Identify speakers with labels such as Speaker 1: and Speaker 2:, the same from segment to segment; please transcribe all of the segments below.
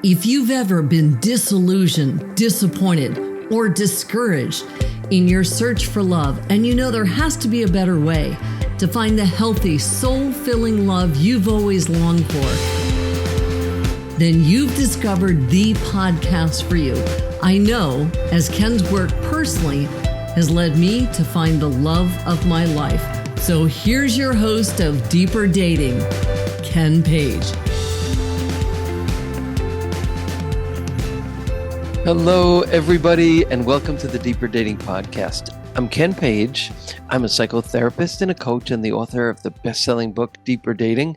Speaker 1: If you've ever been disillusioned, disappointed, or discouraged in your search for love, and you know there has to be a better way to find the healthy, soul-filling love you've always longed for, then you've discovered the podcast for you. I know, as Ken's work personally has led me to find the love of my life. So here's your host of Deeper Dating, Ken Page.
Speaker 2: Hello, everybody, and welcome to the Deeper Dating Podcast. I'm Ken Page. I'm a psychotherapist and a coach and the author of the best-selling book, Deeper Dating,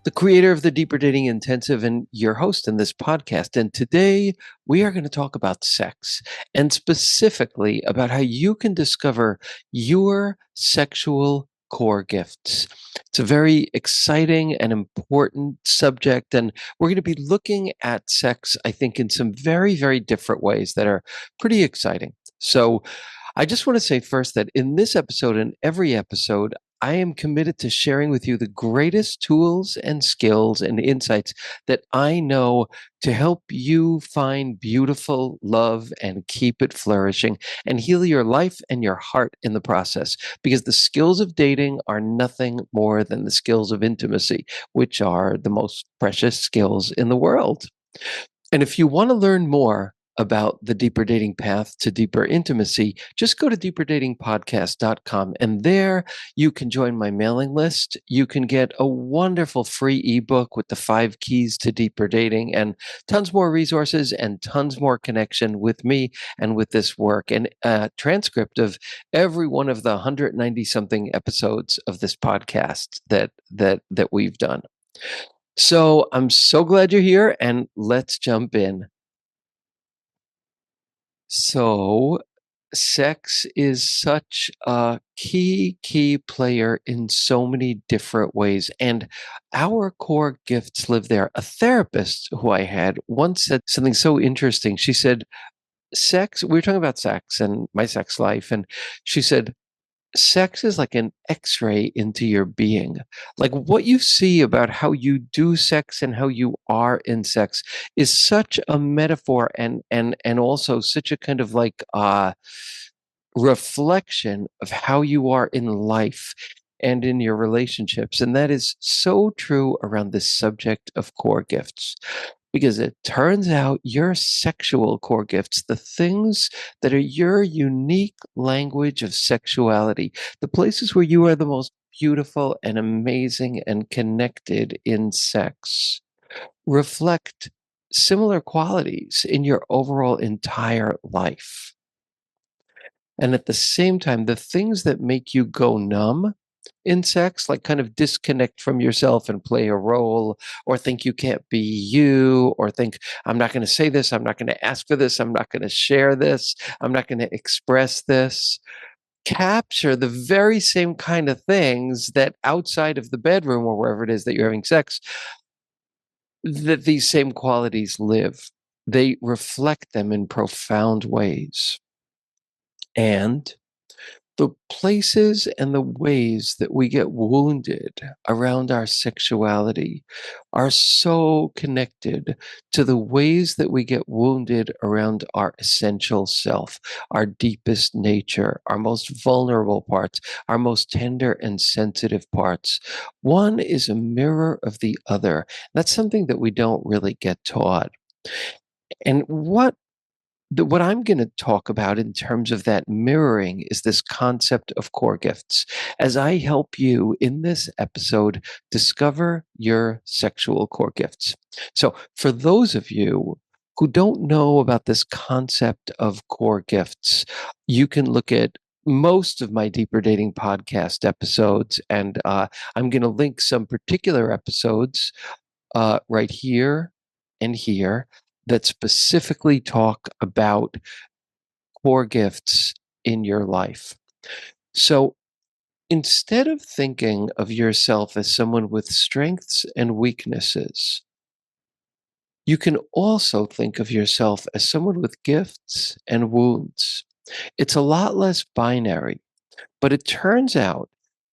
Speaker 2: the creator of the Deeper Dating Intensive, and your host in this podcast. And today, we are going to talk about sex, and specifically about how you can discover your sexual core gifts. It's a very exciting and important subject, and we're going to be looking at sex, I think, in some very, very different ways that are pretty exciting. So I just want to say first that in this episode and every episode, I am committed to sharing with you the greatest tools and skills and insights that I know to help you find beautiful love and keep it flourishing and heal your life and your heart in the process. Because the skills of dating are nothing more than the skills of intimacy, which are the most precious skills in the world. And if you want to learn more about the deeper dating path to deeper intimacy, just go to deeperdatingpodcast.com, and there you can join my mailing list. You can get a wonderful free ebook with the 5 keys to deeper dating and tons more resources and tons more connection with me and with this work, and a transcript of every one of the 190 something episodes of this podcast that we've done. So I'm so glad you're here, and let's jump in. So, sex is such a key player in so many different ways, and our core gifts live there. A therapist who I had once said something so interesting. She said, we were talking about sex and my sex life, and she said, sex is like an x-ray into your being. Like what you see about how you do sex and how you are in sex is such a metaphor and also such a kind of like reflection of how you are in life and in your relationships. And that is so true around this subject of core gifts. Because it turns out your sexual core gifts, the things that are your unique language of sexuality, the places where you are the most beautiful and amazing and connected in sex, reflect similar qualities in your overall entire life. And at the same time, the things that make you go numb in sex, like kind of disconnect from yourself and play a role, or think you can't be you, or think, I'm not going to say this, I'm not going to ask for this, I'm not going to share this, I'm not going to express this, capture the very same kind of things that outside of the bedroom or wherever it is that you're having sex, that these same qualities live. They reflect them in profound ways. And the places and the ways that we get wounded around our sexuality are so connected to the ways that we get wounded around our essential self, our deepest nature, our most vulnerable parts, our most tender and sensitive parts. One is a mirror of the other. That's something that we don't really get taught. And what I'm going to talk about in terms of that mirroring is this concept of core gifts, as I help you in this episode discover your sexual core gifts. So for those of you who don't know about this concept of core gifts, you can look at most of my Deeper Dating podcast episodes, and I'm going to link some particular episodes right here and here that specifically talk about core gifts in your life. So instead of thinking of yourself as someone with strengths and weaknesses, you can also think of yourself as someone with gifts and wounds. It's a lot less binary, but it turns out,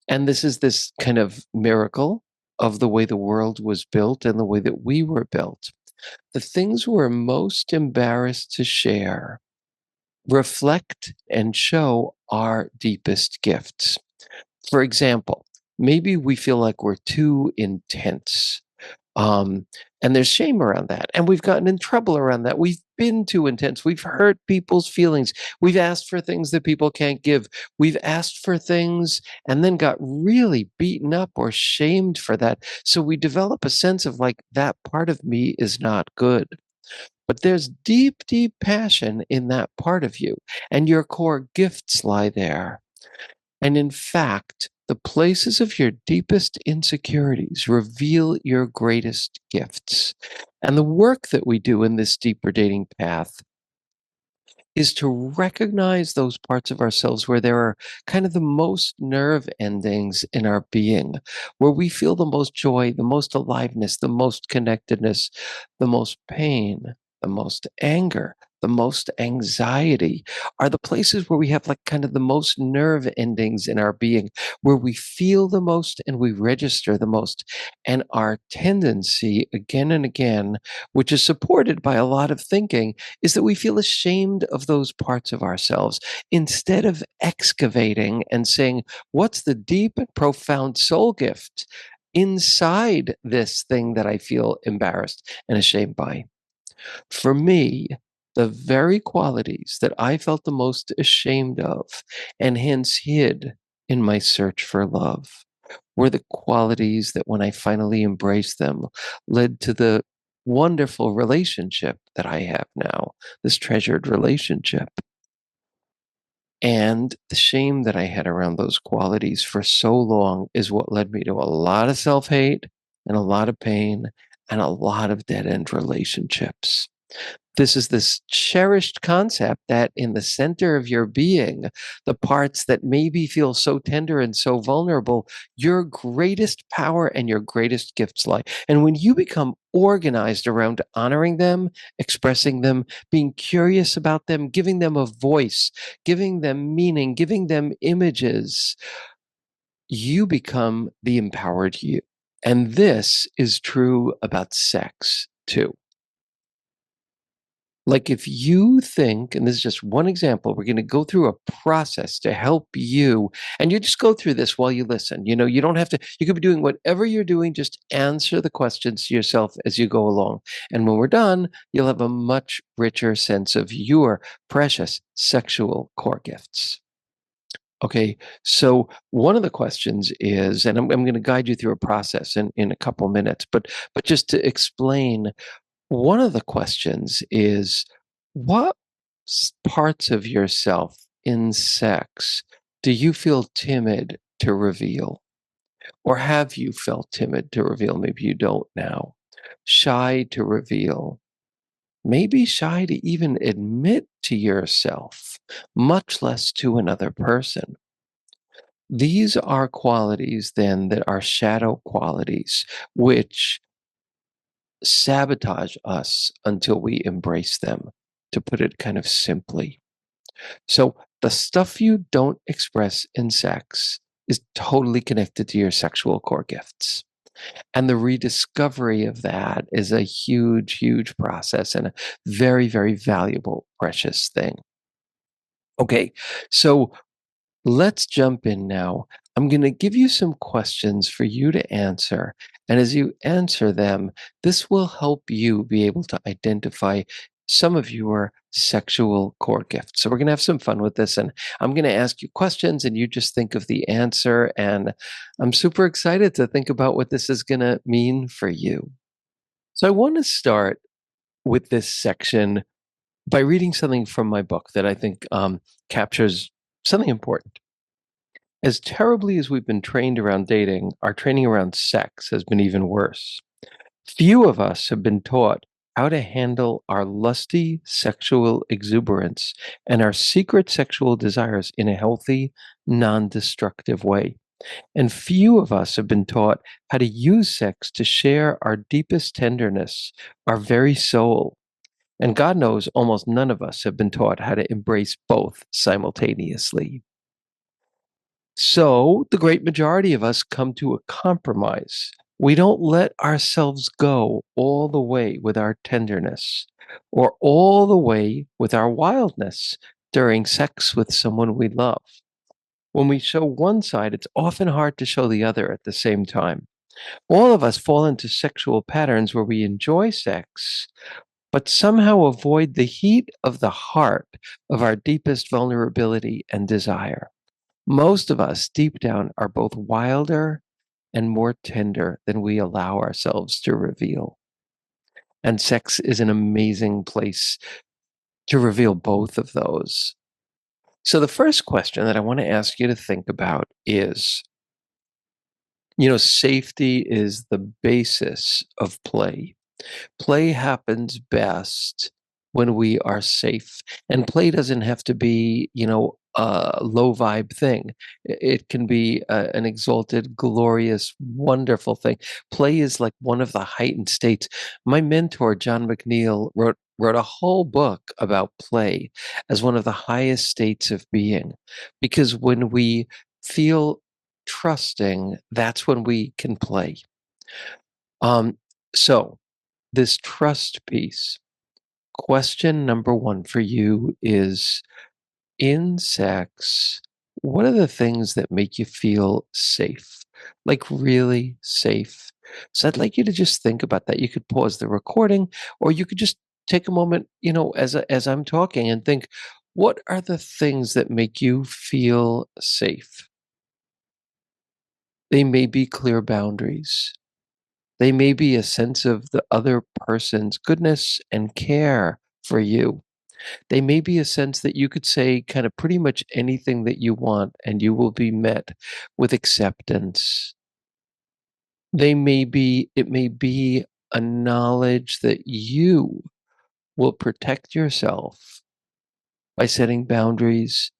Speaker 2: and this is this kind of miracle of the way the world was built and the way that we were built, The things we're most embarrassed to share reflect and show our deepest gifts. For example, maybe we feel like we're too intense. Um, and there's shame around that. And we've gotten in trouble around that. We've been too intense. We've hurt people's feelings. We've asked for things that people can't give. We've asked for things and then got really beaten up or shamed for that. So we develop a sense of like, that part of me is not good. But there's deep, deep passion in that part of you, and your core gifts lie there. And in fact, the places of your deepest insecurities reveal your greatest gifts. And the work that we do in this deeper dating path is to recognize those parts of ourselves where there are kind of the most nerve endings in our being, where we feel the most joy, the most aliveness, the most connectedness, the most pain, the most anger, the most anxiety are the places where we have like kind of the most nerve endings in our being, where we feel the most and we register the most. And our tendency again and again, which is supported by a lot of thinking, is that we feel ashamed of those parts of ourselves instead of excavating and saying, what's the deep and profound soul gift inside this thing that I feel embarrassed and ashamed by? For me, the very qualities that I felt the most ashamed of and hence hid in my search for love were the qualities that, when I finally embraced them, led to the wonderful relationship that I have now, this treasured relationship. And the shame that I had around those qualities for so long is what led me to a lot of self hate and a lot of pain and a lot of dead end relationships. This is this cherished concept that in the center of your being, the parts that maybe feel so tender and so vulnerable, your greatest power and your greatest gifts lie. And when you become organized around honoring them, expressing them, being curious about them, giving them a voice, giving them meaning, giving them images, you become the empowered you. And this is true about sex too. Like if you think, and this is just one example, we're going to go through a process to help you, and you just go through this while you listen. You know, you don't have to, you could be doing whatever you're doing, just answer the questions to yourself as you go along. And when we're done, you'll have a much richer sense of your precious sexual core gifts. Okay, so one of the questions is, and I'm going to guide you through a process in a couple minutes, but just to explain, one of the questions is, what parts of yourself in sex do you feel timid to reveal? Or have you felt timid to reveal? Maybe you don't now. Shy to reveal. Maybe shy to even admit to yourself, much less to another person. These are qualities then that are shadow qualities, which sabotage us until we embrace them, to put it kind of simply. So, the stuff you don't express in sex is totally connected to your sexual core gifts. And the rediscovery of that is a huge, huge process and a very, very valuable, precious thing. Okay, so let's jump in now. I'm going to give you some questions for you to answer. And as you answer them, this will help you be able to identify some of your sexual core gifts. So we're going to have some fun with this. And I'm going to ask you questions and you just think of the answer. And I'm super excited to think about what this is going to mean for you. So I want to start with this section by reading something from my book that I think captures something important. As terribly as we've been trained around dating, our training around sex has been even worse. Few of us have been taught how to handle our lusty sexual exuberance and our secret sexual desires in a healthy, non destructive way. And few of us have been taught how to use sex to share our deepest tenderness, our very soul. And God knows almost none of us have been taught how to embrace both simultaneously. So the great majority of us come to a compromise We don't let ourselves go all the way with our tenderness or all the way with our wildness during sex with someone we love. When we show one side, it's often hard to show the other at the same time. All of us fall into sexual patterns where we enjoy sex, but somehow avoid the heat of the heart of our deepest vulnerability and desire. Most of us, deep down, are both wilder and more tender than we allow ourselves to reveal. And sex is an amazing place to reveal both of those. So, the first question that I want to ask you to think about is, safety is the basis of play. Play happens best when we are safe. And play doesn't have to be, a low vibe thing. It can be an exalted, glorious, wonderful thing. Play is like one of the heightened states. My mentor, John McNeil, wrote a whole book about play as one of the highest states of being. Because when we feel trusting, that's when we can play. So this trust piece, question number one for you is, in sex, what are the things that make you feel safe? Like really safe. So I'd like you to just think about that. You could pause the recording, or you could just take a moment, as I'm talking, and think, what are the things that make you feel safe? They may be clear boundaries. They may be a sense of the other person's goodness and care for you. They may be a sense that you could say kind of pretty much anything that you want and you will be met with acceptance. It may be a knowledge that you will protect yourself by setting boundaries,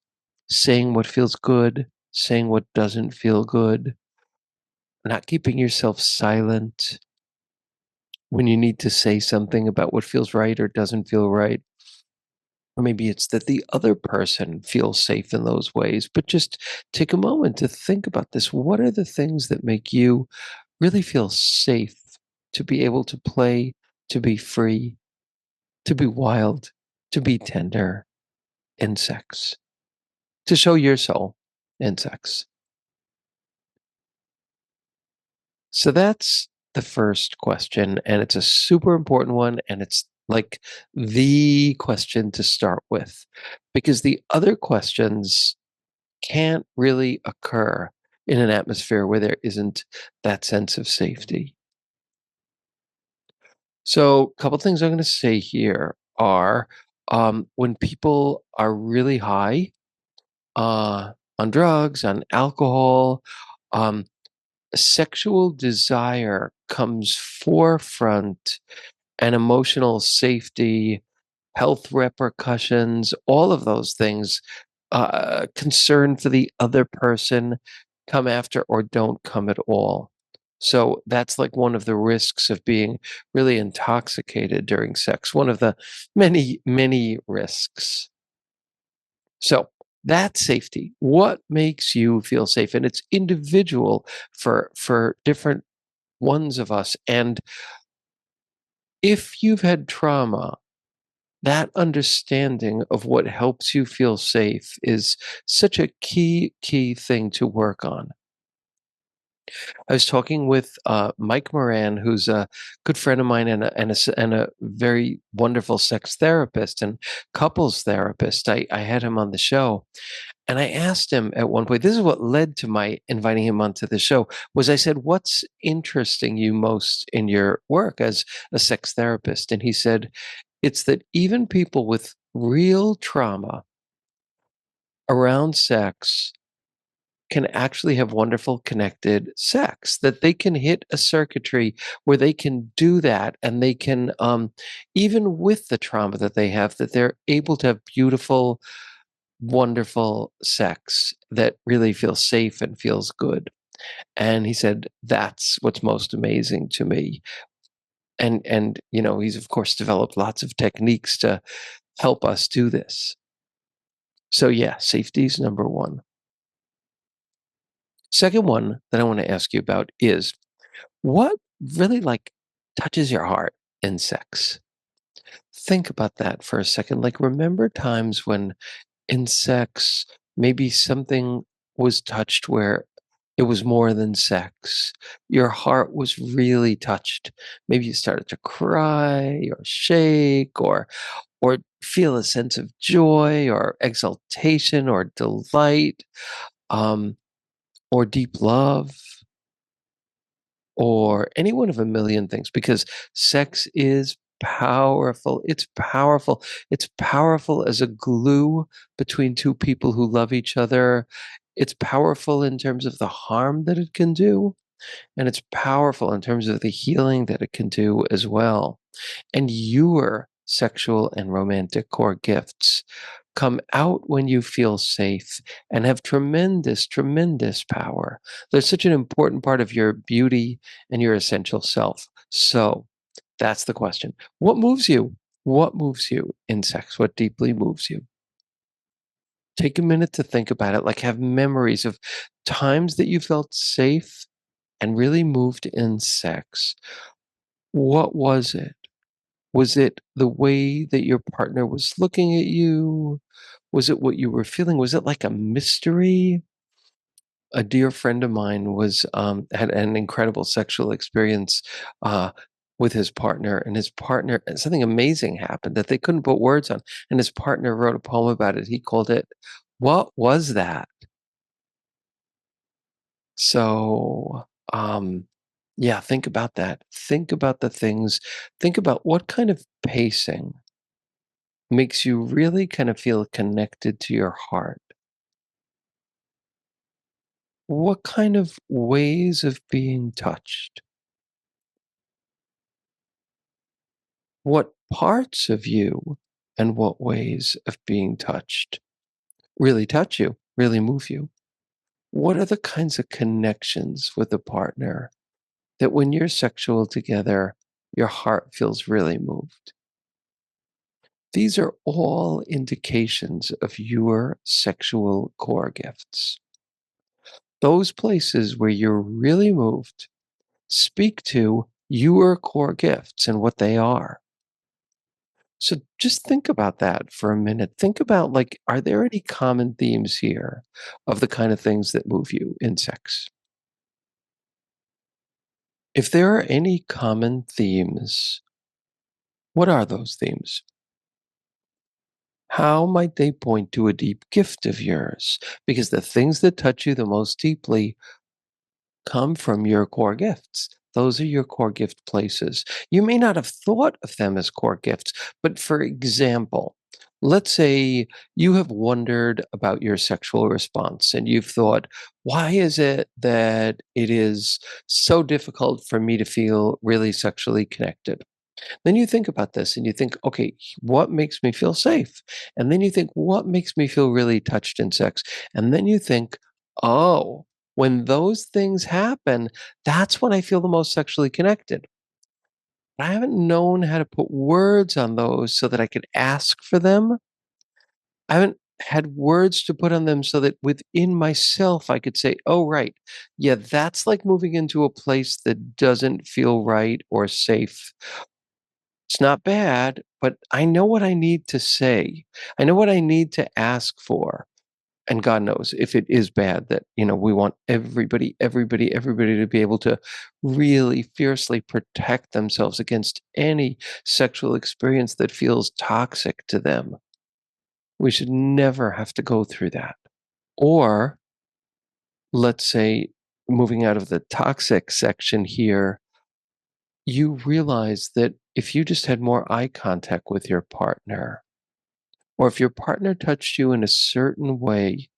Speaker 2: saying what feels good, saying what doesn't feel good, not keeping yourself silent when you need to say something about what feels right or doesn't feel right. Or maybe it's that the other person feels safe in those ways, but just take a moment to think about this. What are the things that make you really feel safe to be able to play, to be free, to be wild, to be tender in sex, to show your soul in sex? So that's the first question, and it's a super important one, and it's like the question to start with, because the other questions can't really occur in an atmosphere where there isn't that sense of safety. So, a couple things I'm going to say here are, when people are really high on drugs, on alcohol, um, sexual desire comes forefront, and emotional safety, health repercussions, all of those things, concern for the other person, come after or don't come at all. So that's like one of the risks of being really intoxicated during sex, one of the many, many risks. So that's safety. What makes you feel safe? And it's individual for different ones of us. And if you've had trauma, that understanding of what helps you feel safe is such a key thing to work on. I was talking with Mike Moran, who's a good friend of mine and a very wonderful sex therapist and couples therapist. I had him on the show, and I asked him at one point. This is what led to my inviting him onto the show. Was I said, "What's interesting you most in your work as a sex therapist?" And he said, "It's that even people with real trauma around sex can actually have wonderful connected sex, that they can hit a circuitry where they can do that, and they can, even with the trauma that they have, that they're able to have beautiful, wonderful sex that really feels safe and feels good." And he said, "That's what's most amazing to me." And he's of course developed lots of techniques to help us do this. So yeah, safety is number one. Second one that I want to ask you about is, What really like touches your heart in sex? Think about that for a second. Like, remember times when in sex, maybe something was touched where it was more than sex. Your heart was really touched. Maybe you started to cry or shake or feel a sense of joy or exaltation or delight, um, or deep love, or any one of a million things, because sex is powerful. It's powerful. It's powerful as a glue between two people who love each other. It's powerful in terms of the harm that it can do, and it's powerful in terms of the healing that it can do as well. And your sexual and romantic core gifts come out when you feel safe and have tremendous, tremendous power. They're such an important part of your beauty and your essential self. So that's the question. What moves you? What moves you in sex? What deeply moves you? Take a minute to think about it, like have memories of times that you felt safe and really moved in sex. What was it? Was it the way that your partner was looking at you? Was it what you were feeling? Was it like a mystery? A dear friend of mine had an incredible sexual experience uh, with his partner, and his partner and something amazing happened that they couldn't put words on, and his partner wrote a poem about it. He called it "What Was That?" So, yeah, think about that. Think about the things. Think about what kind of pacing makes you really kind of feel connected to your heart. What kind of ways of being touched? What parts of you and what ways of being touched really touch you, really move you? What are the kinds of connections with a partner that when you're sexual together, your heart feels really moved? These are all indications of your sexual core gifts. Those places where you're really moved speak to your core gifts and what they are. So just think about that for a minute. Think about, like, are there any common themes here of the kind of things that move you in sex? If there are any common themes, what are those themes? How might they point to a deep gift of yours? Because the things that touch you the most deeply come from your core gifts. Those are your core gift places. You may not have thought of them as core gifts, but for example, let's say you have wondered about your sexual response and you've thought, why is it that it is so difficult for me to feel really sexually connected? Then you think about this and you think, okay, what makes me feel safe? And then you think, what makes me feel really touched in sex? And then you think, oh, when those things happen, that's when I feel the most sexually connected. I haven't known how to put words on those so that I could ask for them. I haven't had words to put on them so that within myself I could say, oh, right. Yeah, that's like moving into a place that doesn't feel right or safe. It's not bad, but I know what I need to say. I know what I need to ask for. And God knows if it is bad that, we want everybody to be able to really fiercely protect themselves against any sexual experience that feels toxic to them. We should never have to go through that. Or let's say, moving out of the toxic section here, you realize that if you just had more eye contact with your partner, or if your partner touched you in a certain way,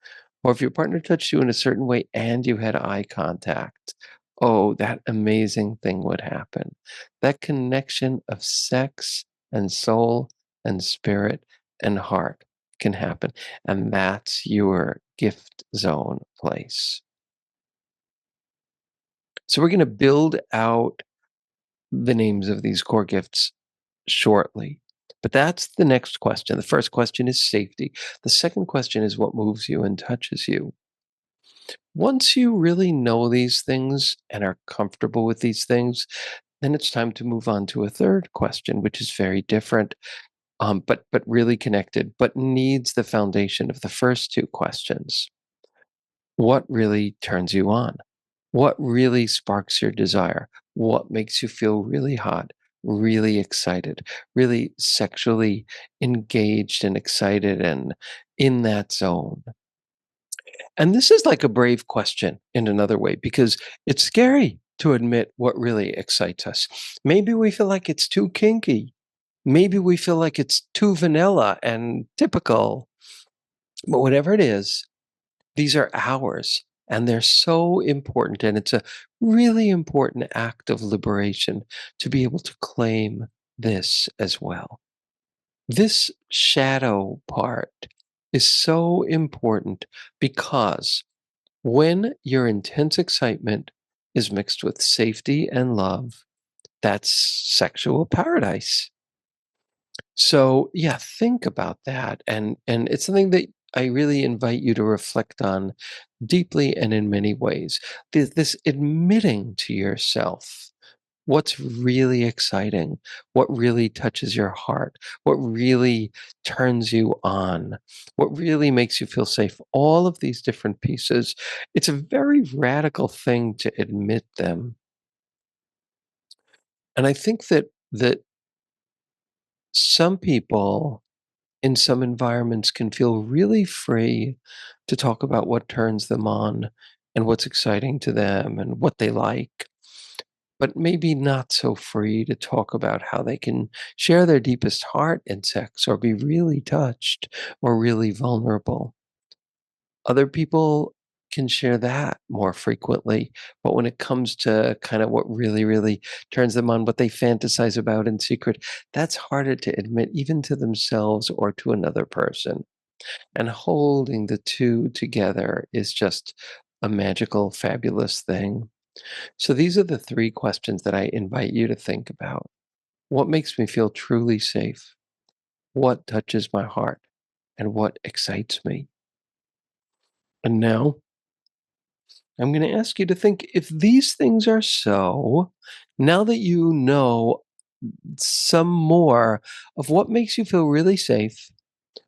Speaker 2: or if your partner touched you in a certain way and you had eye contact, oh, that amazing thing would happen. That connection of sex and soul and spirit and heart can happen. And that's your gift zone place. So we're going to build out the names of these core gifts shortly. But that's the next question. The first question is safety. The second question is what moves you and touches you. Once you really know these things and are comfortable with these things, then it's time to move on to a third question, which is very different, but really connected, but needs the foundation of the first two questions. What really turns you on? What really sparks your desire? What makes you feel really hot, really excited, really sexually engaged and excited and in that zone? And this is like a brave question in another way because it's scary to admit what really excites us. Maybe we feel like it's too kinky. Maybe we feel like it's too vanilla and typical. But whatever it is, these are ours and they're so important. And it's a really important act of liberation to be able to claim this as well. This shadow part is so important because when your intense excitement is mixed with safety and love, that's sexual paradise. So, yeah, think about that, and it's something that I really invite you to reflect on deeply and in many ways. This admitting to yourself what's really exciting, what really touches your heart, what really turns you on, what really makes you feel safe, all of these different pieces. It's a very radical thing to admit them. And I think that some people in some environments can feel really free to talk about what turns them on and what's exciting to them and what they like, but maybe not so free to talk about how they can share their deepest heart in sex or be really touched or really vulnerable. Other people can share that more frequently, but when it comes to kind of what really, really turns them on, what they fantasize about in secret, that's harder to admit even to themselves or to another person. And holding the two together is just a magical, fabulous thing. So these are the three questions that I invite you to think about. What makes me feel truly safe? What touches my heart? And what excites me? And now I'm going to ask you to think if these things are so, now that you know some more of what makes you feel really safe,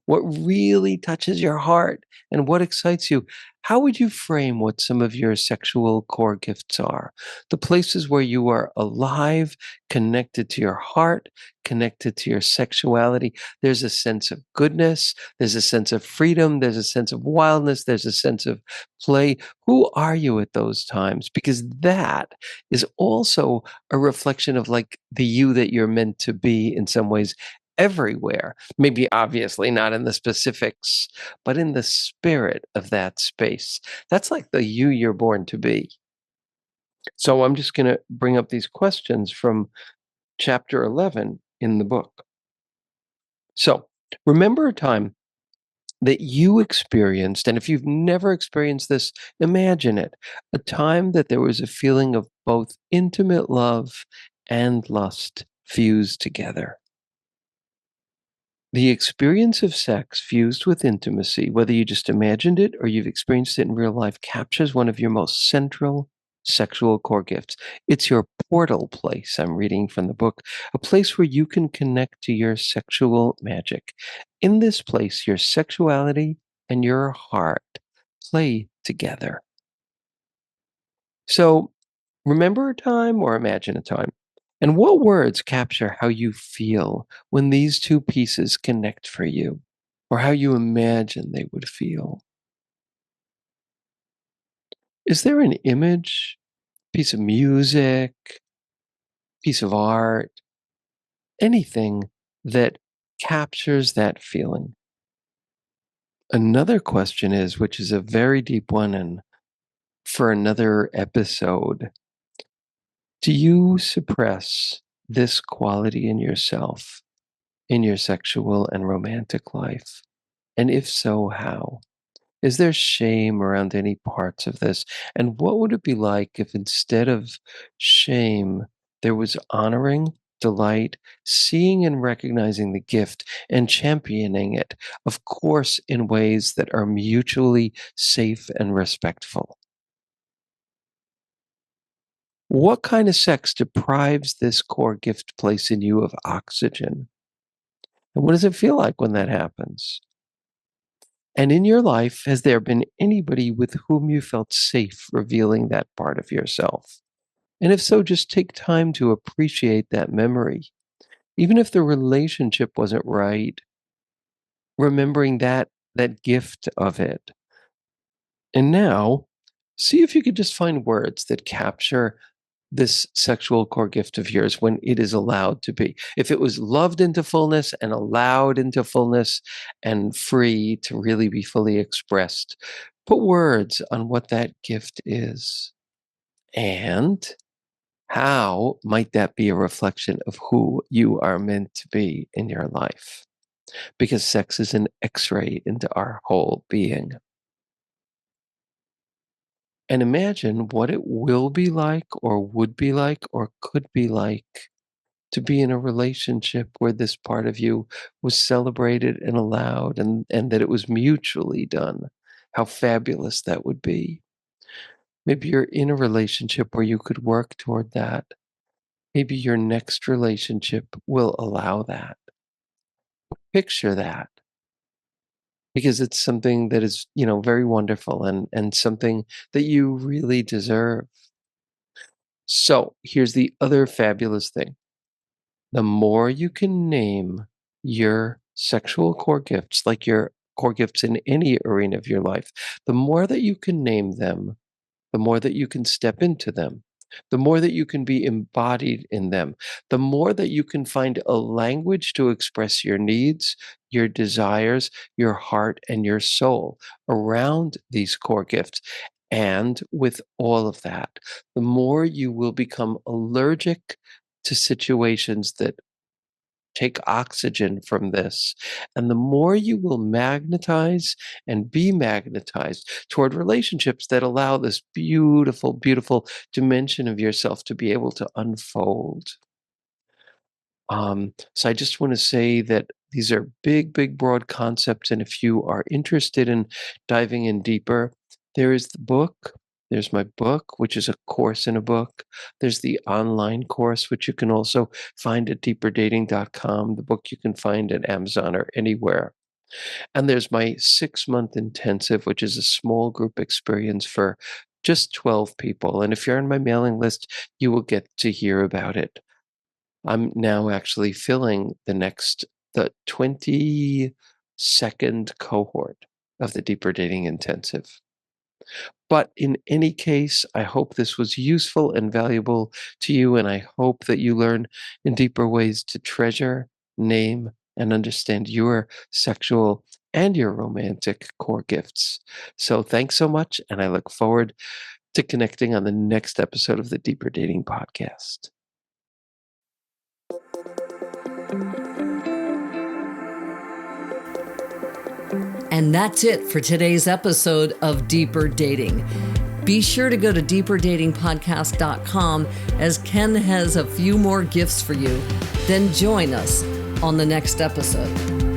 Speaker 2: what really touches your heart and what excites you, how would you frame what some of your sexual core gifts are? The places where you are alive, connected to your heart, connected to your sexuality. There's a sense of goodness, there's a sense of freedom, there's a sense of wildness, there's a sense of play. Who are you at those times? Because that is also a reflection of like the you that you're meant to be in some ways everywhere. Maybe obviously not in the specifics, but in the spirit of that space. That's like the you you're born to be. So I'm just going to bring up these questions from chapter 11 in the book. So remember a time that you experienced, and if you've never experienced this, imagine it, a time that there was a feeling of both intimate love and lust fused together. The experience of sex fused with intimacy, whether you just imagined it or you've experienced it in real life, captures one of your most central sexual core gifts. It's your portal place. I'm reading from the book, a place where you can connect to your sexual magic. In this place, your sexuality and your heart play together. So remember a time or imagine a time. And what words capture how you feel when these two pieces connect for you, or how you imagine they would feel? Is there an image, piece of music, piece of art, anything that captures that feeling? Another question is, which is a very deep one and for another episode, do you suppress this quality in yourself in your sexual and romantic life? And if so, how? Is there shame around any parts of this? And what would it be like if instead of shame, there was honoring, delight, seeing and recognizing the gift and championing it, of course, in ways that are mutually safe and respectful? What kind of sex deprives this core gift place in you of oxygen? And what does it feel like when that happens? And in your life, has there been anybody with whom you felt safe revealing that part of yourself? And if so, just take time to appreciate that memory. Even if the relationship wasn't right, remembering that gift of it. And now, see if you could just find words that capture this sexual core gift of yours when it is allowed to be. If it was loved into fullness and allowed into fullness and free to really be fully expressed, put words on what that gift is. And how might that be a reflection of who you are meant to be in your life? Because sex is an x ray into our whole being. And imagine what it will be like, or would be like, or could be like to be in a relationship where this part of you was celebrated and allowed, and that it was mutually done. How fabulous that would be. Maybe you're in a relationship where you could work toward that. Maybe your next relationship will allow that. Picture that, because it's something that is, very wonderful, and something that you really deserve. So here's the other fabulous thing. The more you can name your sexual core gifts, like your core gifts in any arena of your life, the more that you can name them, the more that you can step into them, the more that you can be embodied in them, the more that you can find a language to express your needs, your desires, your heart, and your soul around these core gifts. And with all of that, the more you will become allergic to situations that take oxygen from this. And the more you will magnetize and be magnetized toward relationships that allow this beautiful, beautiful dimension of yourself to be able to unfold. So I just want to say that these are big, big, broad concepts. And if you are interested in diving in deeper, there is the book. There's my book, which is a course in a book. There's the online course, which you can also find at deeperdating.com. The book you can find at Amazon or anywhere. And there's my 6-month intensive, which is a small group experience for just 12 people. And if you're on my mailing list, you will get to hear about it. I'm now actually filling the 22nd cohort of the Deeper Dating Intensive. But in any case, I hope this was useful and valuable to you, and I hope that you learn in deeper ways to treasure, name, and understand your sexual and your romantic core gifts. So thanks so much, and I look forward to connecting on the next episode of the Deeper Dating Podcast.
Speaker 1: And that's it for today's episode of Deeper Dating. Be sure to go to deeperdatingpodcast.com, as Ken has a few more gifts for you. Then join us on the next episode.